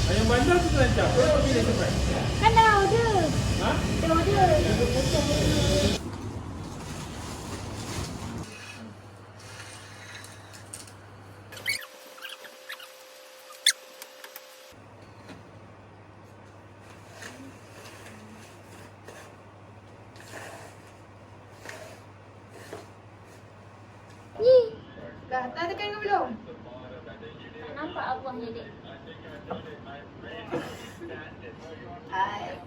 Ayam bandar tu lancar. Kau pilih cepat. Kan dah order. Ha? Dah order. Ni. Dah tekan ke belum? Tak nampak abangnya dek. Hai.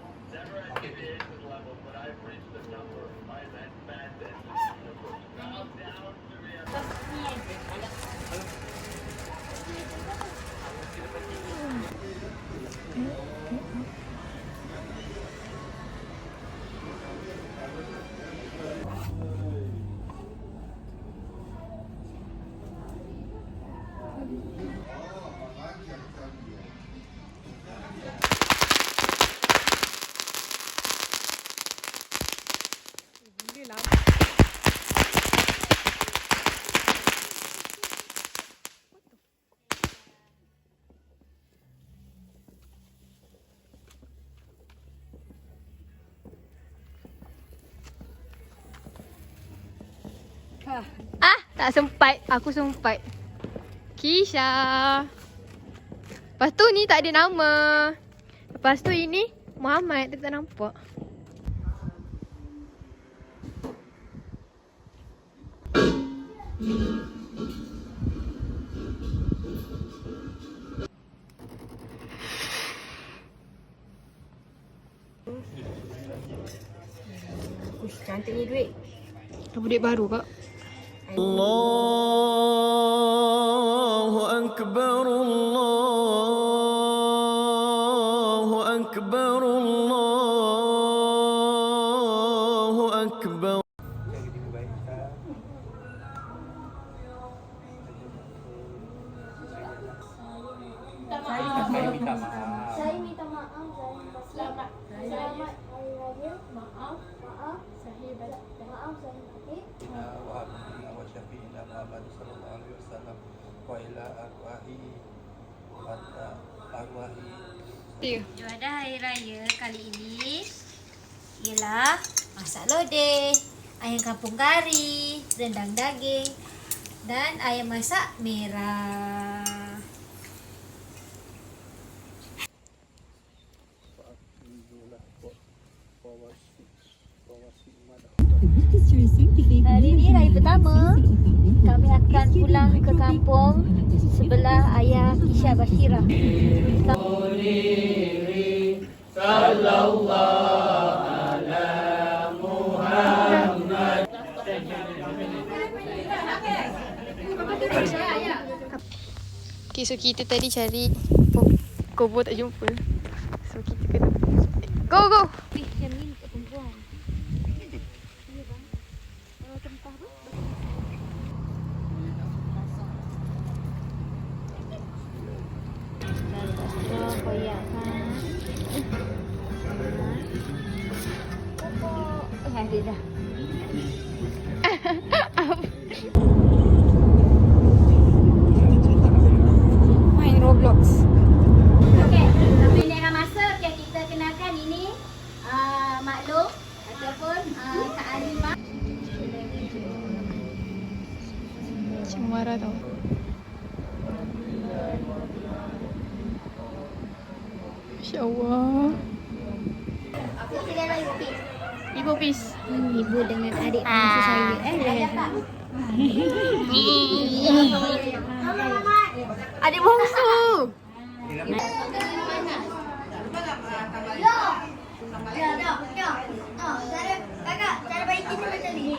Tak sempat. Aku sempat. Kisha. Lepas tu ni tak ada nama. Lepas tu ini Muhammad tapi tak nampak. Ush, cantiknya duit. Apa duit baru kak? Allahu Akbar, Allahu Akbar, Allahu Akbar. Saya minta maaf. Saya minta maaf. Selamat Hari Raya. Maaf. Saya maaf. Saya wa syafi'ina Muhammad sallallahu alaihi wasallam wa ila arwahi hatta arwahi. Juadah Hari Raya kali ini ialah masak lodeh, ayam kampung kari, rendang daging dan ayam masak merah. Hari ini raya pertama. Kami akan pulang ke kampung sebelah ayah Kisha Bashira. Sallallahu ala Muhammad. Okay, so kita tadi cari Kobo tak jumpa. So kita kena go. Yang ni untuk perempuan. Ada dah. Main Roblox. Okey, tapi ni akan masuk. Okay, kita kenalkan ini Maklum ataupun Kak Alimah. Cuma marah tau. Masya Allah. Silakan Ibu. Ibu peace. Ibu dengan adik bangsa saya. Adik bongsu. Cara baik kita macam ni.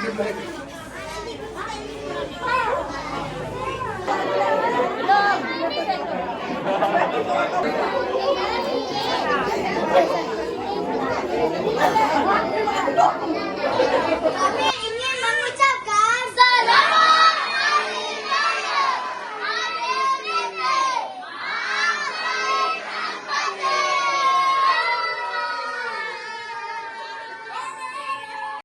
Seven.